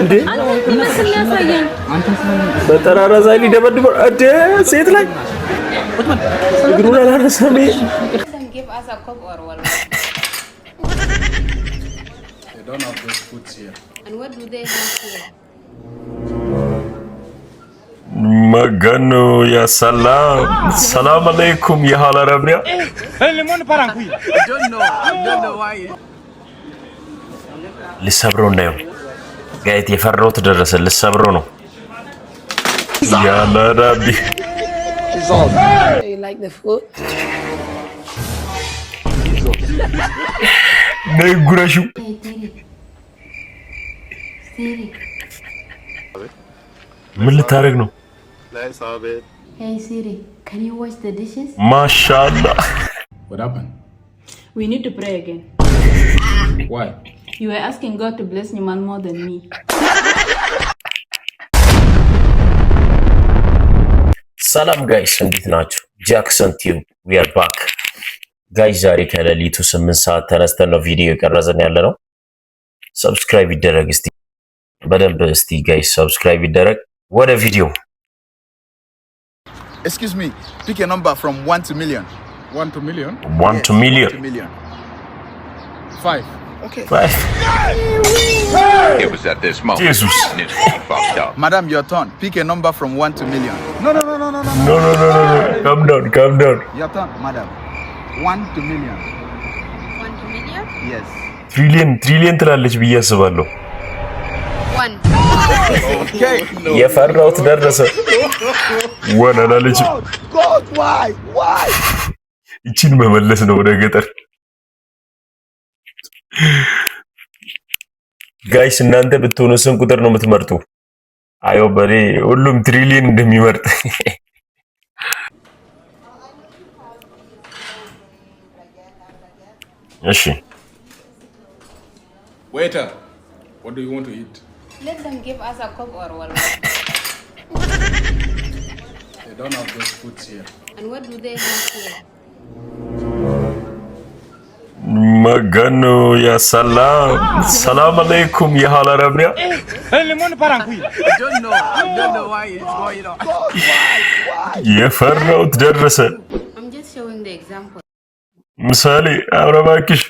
እንዴ በጠራራ ዛይ ሊደበድበው እንዴ ሴት ላይ እግሩን አላነሳም። መገኑ ያ ሰላም አለይኩም የሐላ ረብያ ልሰብረው ነው ጋይት የፈራሁት ደረሰ። ልሰብረው ነው ያላ ረቢ ነይ ጉረሹ ምን ልታረግ ነው? Hey Siri, can you wash the dishes? ማሻአላህ What happened? We need to pray again. Why? You were asking God to bless Niman more than me. ሰላም ጋይስ እንዴት ናችሁ? ጃክሰን ቲዩብ we are back ጋይስ። ዛሬ ከሌሊቱ 8 ሰዓት ተነስተን ነው ቪዲዮ የቀረጸን ያለ ነው። ሰብስክራይብ ይደረግ እስቲ በደንብ እስቲ ጋይስ ሰብስክራይብ ይደረግ። ወደ ቪዲዮ Excuse me, pick a number from 1 to million. 1 to million? 1 to million. 1 to million. 5. Okay. 5. It was at this moment. Jesus. It's fucked up. Madam, your turn. Pick a number from 1 to million. No. No. Calm down. Your turn, madam. 1 to million. 1 to million? Yes. ትሪሊየን ትላለች ብዬ አስባለሁ። 1. Okay. የፈራሁት ደረሰ። ወላላለች God, why? እቺን መመለስ ነው ወደ ገጠር። ጋይስ እናንተ ብትሆኑ ስንት ቁጥር ነው የምትመርጡ? አዮ በሬ ሁሉም ትሪሊየን እንደሚመርጥ እሺ። Waiter, what do you want to eat? Let them give us a cup or what? They don't have those foods here. And what do they have here? መገኑ ያ ሰላም አለይኩም የሐላ ረብያ I don't know why it's going on. የፈራሁት ደረሰ። I'm just showing the example. ምሳሌ አብረባክሽ።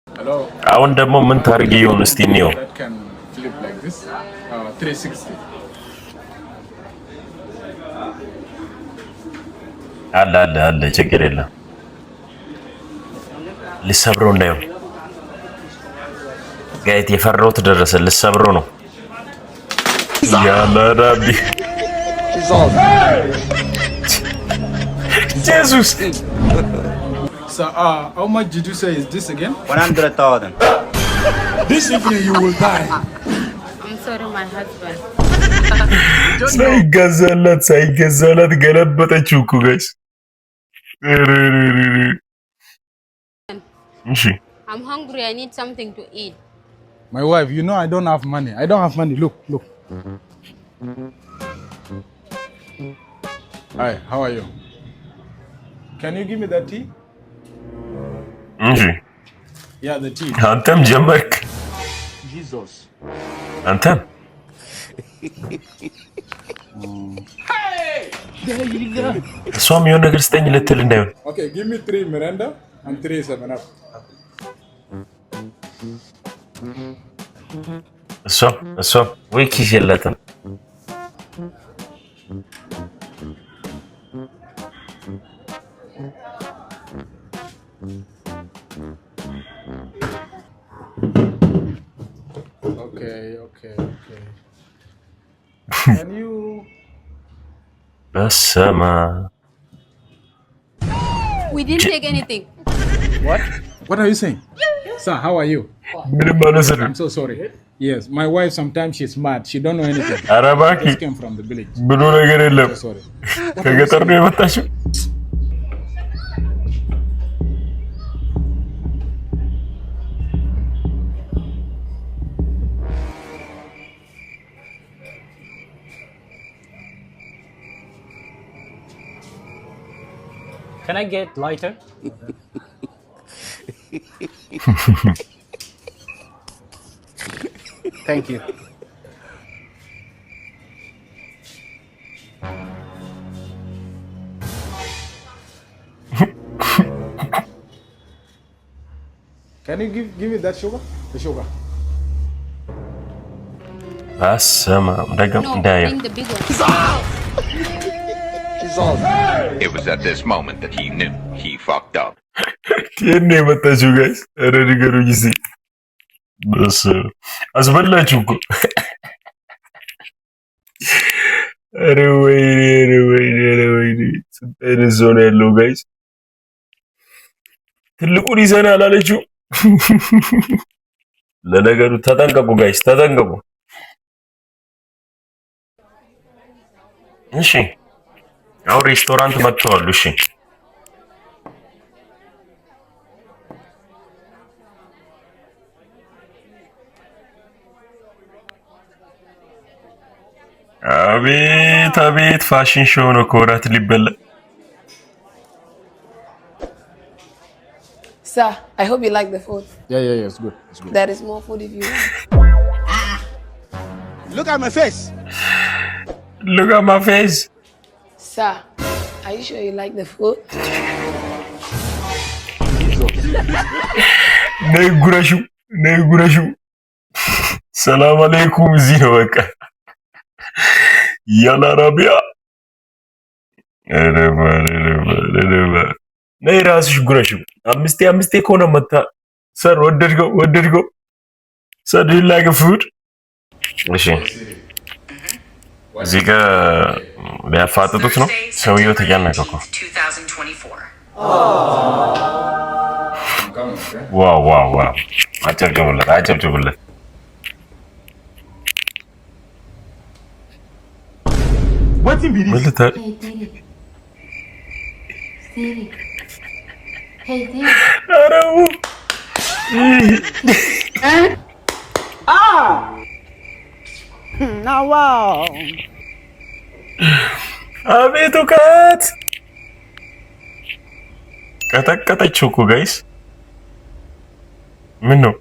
Hello? አሁን ደግሞ ምን ታርጊ ይሆን እስቲ ነው? That can flip like this. 360. አለ ችግር የለም። ልሰብረው ነው ጋይት የፈራሁት ደረሰ። ልሰብረው ነው ያላ ረቢ ኢየሱስ። So, how much did you say is this again? 100,000. This evening you will die. I'm sorry, my husband. ሳይገዛላት ገለበጠችው እኮ ጋይስ። እሺ I'm hungry. I need something to eat. My wife, you know I don't have money. Look. Hi, how are you? Can you give me that tea? እሺ Yeah, the tea. አንተም ጀመርክ። Jesus. አንተም እሷም የሆነ ነገር ስጠኝ ልትል እንዳይሆን። Okay, give me 3 Miranda and 3 7-Up. እሷ ወይ ኪስ የላትም። Okay. Can you... በሰማ We didn't take anything. What are you saying? Sir, how are you? ምንም አልወሰድም። I'm so sorry. Yes, my wife sometimes she's mad. She don't know anything. ኧረ እባክህ Just came from the village. ብሎ ነገር የለም። So sorry. ከገጠር ነው የመጣችው። Can I get lighter? Thank you. Can you give me that sugar? The sugar. አሰማ እንደገም No, እንዳየው bring the big one. It was at this moment that he knew he fucked up. የኔ የመጣችው ጋይስ ኧረ ንገሩኝ እስኪ በስ አስበላችሁ እኮ ኧረ ወይኔ ኧረ ወይኔ ኧረ ወይኔ ስንት አይነት ሰው ነው ያለው ጋይስ ትልቁን ይዘናል አለችው ለነገሩ ተጠንቀቁ ጋይስ ተጠንቀቁ እሺ አሁን ሬስቶራንት መጥተዋል እሺ አቤት አቤት ፋሽን ሾው ነው ኮራት ሊበላ Sir, I hope you like the food. Yeah, it's good. It's good. There is more food if you want. Look at my face. Look at my face. Sir, are you sure you like the food? ነይ ጉረሹ ሰላም አለይኩም እዚህ ነው በቃ ያላ አረቢያ ረባ ነይ ራስሽ ጉረሹ አምስቴ ከሆነ መጣ ሰር ወደድከው ሰር do you like food እሺ እዚህ ጋር ቢያፋጥጡት ነው ሰውየው ተጨነቀ እኮ 2024. ዋው አጨብጭቡለት Waiting be this. ምልታ Hey, Siri. Siri. Hey, Siri. አረው Now wow. አቤት እውቀት ቀጠቀጠችው እኮ ጋይስ ምን ነው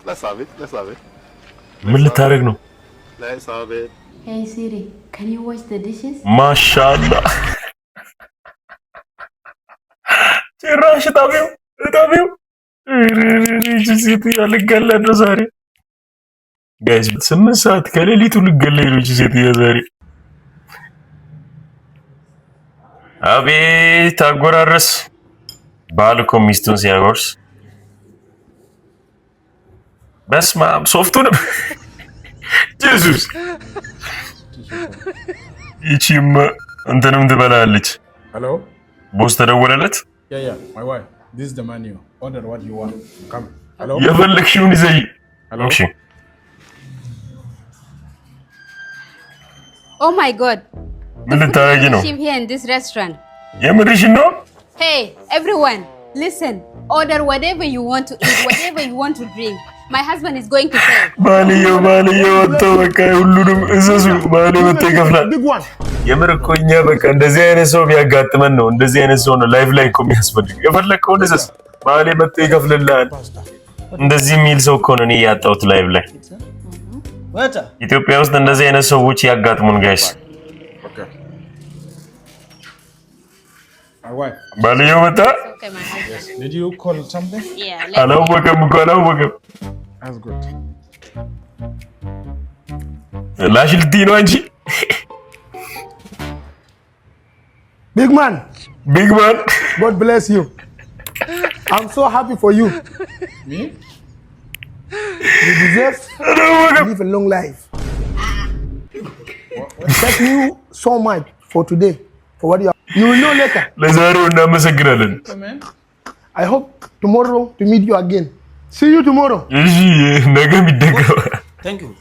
Let's have it. ምን ልታደርግ ነው Let's have it. Hey, Siri. Can you wash the dishes? ማሻአላ ጭራሽ ጣቢው ሴት ያልገለ ነው ዛሬ ጋይስ 8 ሰዓት ከሌሊቱ ልገለይ ነው ሴት ዛሬ አቤት አጎራረስ ባል እኮ ሚስቱን ሲያጎርስ በስመ አብ ሶፍቱንም ኢየሱስ ይቺም እንትንም ትበላለች Hello? ቦስ ተደወለለት Yeah. My wife. This is the menu. Order what you want. Come. Hello? የፈለግሽውን ይዘይ Hello? እሺ Oh my God. ምን ልታረጊ ነው Sheep here in this restaurant. የምርሽን ነው Hey, everyone, listen. Order whatever you want to eat, whatever you want to drink. My husband is going to pay. ባልየው ወጥቶ በቃ ሁሉንም እዘዙ ባሌ ወጥቶ ይከፍላል Big one. የምር እኮ እኛ በቃ እንደዚህ አይነት ሰው ቢያጋጥመን ነው እንደዚህ አይነት ሰው ነው ላይፍ ላይ እኮ የሚያስፈልግ የፈለከውን እዘዝ ባሌ ወጥቶ ይከፍልልሃል እንደዚህ የሚል ሰው እኮ ነው እኔ ያጣሁት ላይፍ ላይ Waiter. ኢትዮጵያ ውስጥ እንደዚህ አይነት ሰዎች ያጋጥሙን ጋይስ Okay. My wife. ባልየው ወጣ Okay, my husband. Did you call something? Yeah, አላወቀም That's good. ላሽልቲ ነው እንጂ Big man, ቢግ ማን God bless you. I'm so happy for you. Me? You deserve to live a long life. Thank you so much for today, for what you are. You will know later. ለዛሬው እናመሰግናለን Come in. I hope tomorrow to meet you again. See you tomorrow. እሺ ነገ የሚደገው Thank you.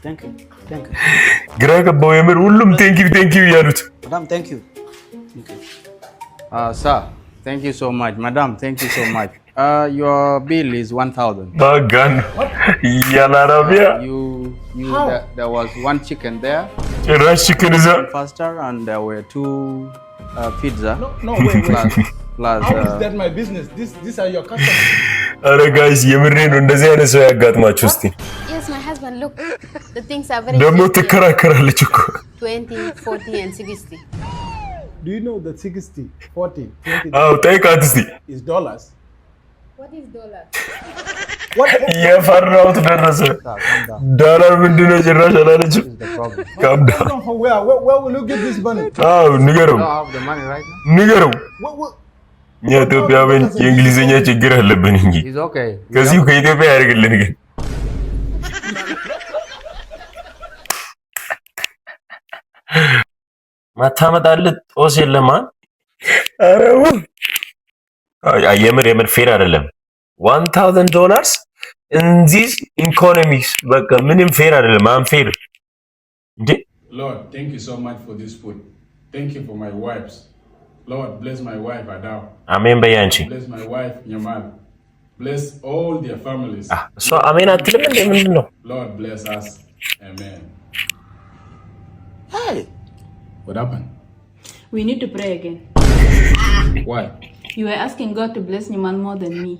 ግራ ገባው የምር ሁሉም ቴንክ ዩ ያሉት Madam, thank you. Sir, thank you so much. Madam, thank you so much. Your bill is 1,000. ባጋን ያላራቢያ There was one chicken there, ጭራሽ ችክን እዛ pasta, and there were two pizza. No, wait. Plus, How is that my business? These are your customers. አረ ጋይስ የምሬ ነው። እንደዚህ አይነት ሰው ያጋጥማችሁ እስቲ። Yes, my husband. Look, the things are very. ደግሞ ትከራከራለች እኮ 20, 40, and 60. Do you know that 60, 40, 20 አው ጠይቃት እስቲ። is dollars? What is dollar? የፈራሁት ደረሰ። ዶላር ምንድነው ጭራሽ አላለችም። ካምዳ From where will you get this money? አው ንገረው I have the money right now. ንገረው። What? የኢትዮጵያውያን የእንግሊዝኛ ችግር አለብን እንጂ It's okay. ከዚሁ ከኢትዮጵያ ያደርግልን ግን ማታመጣልህ ጦስ የለማ። አረው የምር ፌር አይደለም። $1000 in this economies በቃ ምንም ፌር አይደለም። አንፌር እንዴ። Lord, thank you so much for this food. Thank you for my wives. Lord, bless my wife Adao. አሜን በያንቺ። Bless my wife Nyamal. Bless all their families. እሷ አሜን አትልም እንዴ? ምንድን ነው? Lord, bless us. Amen. Hey. What happened? We need to pray again. Why? You were asking God to bless Niman more than me.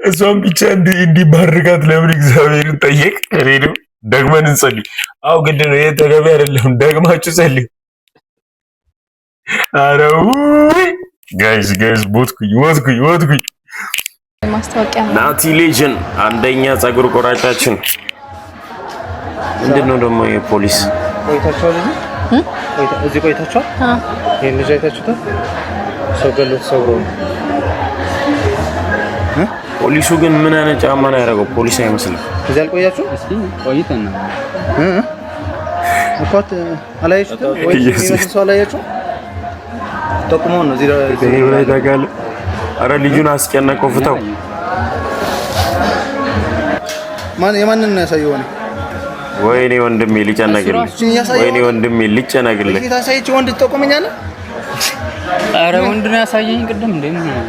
እሷም ብቻ እንዲባርካት ለምን እግዚአብሔርን ጠየቅ። ሬዲዮ ደግመን እንጸልይ። አው ግድ ነው። ይሄ ተገቢ አይደለም። ደግማችሁ ጸልዩ። አረው ጋይስ ቦትኩኝ። ማስታወቂያ ናቲ ሌጅን አንደኛ ጸጉር ቆራጫችን ምንድነው ደግሞ የፖሊስ ቆይታችኋል እዚህ ቆይታችኋል? ይሄን ልጅ አይታችሁታል? ሰው ገሎት ሰብሮ ፖሊሱ ግን ምን አይነት ጫማ ነው ያደረገው? ፖሊስ አይመስልም። እዚህ አልቆያችሁ? እስኪ ቆይተን ነው እኮት አላያችሁትም ወይ? የሚመስል ሰው አላያችሁ? ጠቁመው ነው እዚህ ላይ ታውቃለህ። አረ ልጁን አስጨነቀው። ፍታው። የማንን ነው ያሳየው? ወይኔ ወንድሜ ሊጨነቅልህ። ወይኔ ወንድሜ ሊጨነቅልህ። ታሳይች ወንድ ትጠቁመኛለህ? ኧረ ወንድ ነው ያሳየኝ ቅድም። እንዴ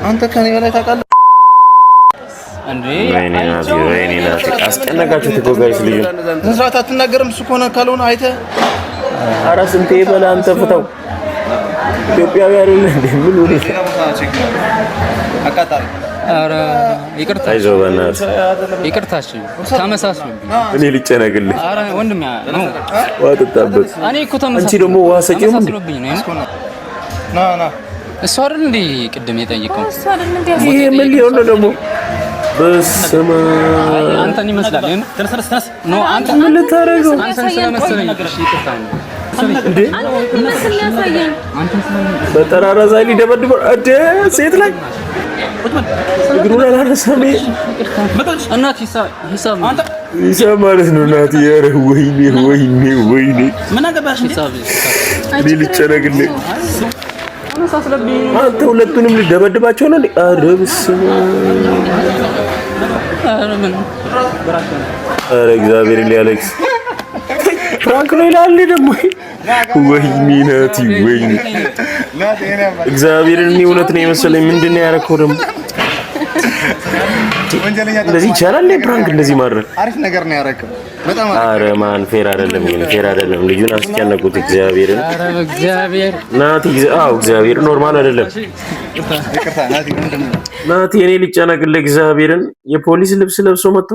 አንተ ከኔ በላይ ታውቃለህ እንዴ? ወይኔ ናቲ አስጨነቃችሁት እኮ ጋይስ። ልጁን ስንት አትናገርም? እሱ ከሆነ ካልሆነ አይተህ ኧረ ስንቴ በላ አንተ ፍታው። ኢትዮጵያዊ አይደለ እንዴ? ምን ሆነ? አቃጣሪ። ኧረ ይቅርታ፣ አይዞህ በእናትህ ይቅርታሽ ተመሳስሎብኝ። እኔ ልጨነቅልህ። ኧረ ወንድም ነው ዋጥጣበት። እኔ እኮ ተመሳስሎብኝ። አንቺ ደግሞ ውሃ ሰጪው ምን ና እሱ አይደል እንዴ ቅድም የጠየቀው? ይሄ ምን ሊሆን ነው ደግሞ? በስመ አንተን ይመስላል። ተነስ ነው አንተ ምን ልታረገው? አንተን ስለመሰለኝ ይቅርታ ነው እንዴ? በጠራራ ዛይ ሊደበድበው አደ ሴት ላይ እግሩን አላነሳም። እናት ሂሳብ ማለት ነው እናት። ኧረ ወይኔ ምን አገባሽ? ሂሳብ እኔ ልጨነቅልህ። አንተ ሁለቱንም ልደበድባቸው ነው? ኧረ በስመ ኧረ እግዚአብሔር ሊያለቅስ ፍራንክ ነው ይላል ደግሞ። ወይኔ ናቲ ወይኔ እግዚአብሔርን እኔ እውነት ነው የመሰለኝ። ምንድን ነው ያደረከው ደግሞ? እንደዚህ ይቻላል ፕራንክ እንደዚህ ማድረግ? አሪፍ ነገር ነው ያደረከው በጣም። ኧረ ማን ፌር አይደለም፣ ፌር አይደለም። ልጁን አስጨነቁት። እግዚአብሔርን እግዚአብሔር ናቲ እግዚአብሔር ኖርማል አይደለም። ይቅርታ ናቲ፣ ምንድን ነው ናቲ? እኔ ልጨነቅልህ እግዚአብሔርን። የፖሊስ ልብስ ለብሶ መጥቶ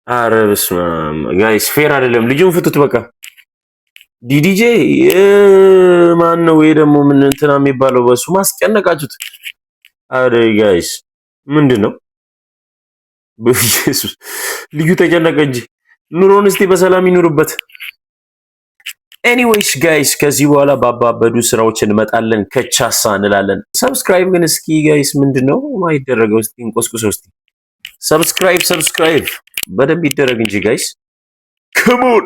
ኧረ በስመ አብ ጋይስ፣ ፌር አይደለም። ልጁን ፍቱት በቃ። ዲዲጄ ማን ነው ወይ ደግሞ ምን እንትና የሚባለው? በሱ ማስጨነቃችሁት። ኧረ ጋይስ ምንድን ነው በኢየሱስ? ልጁ ተጨነቀ እንጂ ኑሮን እስቲ በሰላም ይኑርበት። ኤኒዌይስ ጋይስ ከዚህ በኋላ ባባበዱ ስራዎች እንመጣለን፣ ከቻሳ እንላለን። ሰብስክራይብ ግን እስኪ ጋይስ ምንድነው ማይደረገው? እስቲ እንቆስቁሰው እስቲ። ሰብስክራይብ በደንብ ይደረግ እንጂ ጋይስ። ከሞን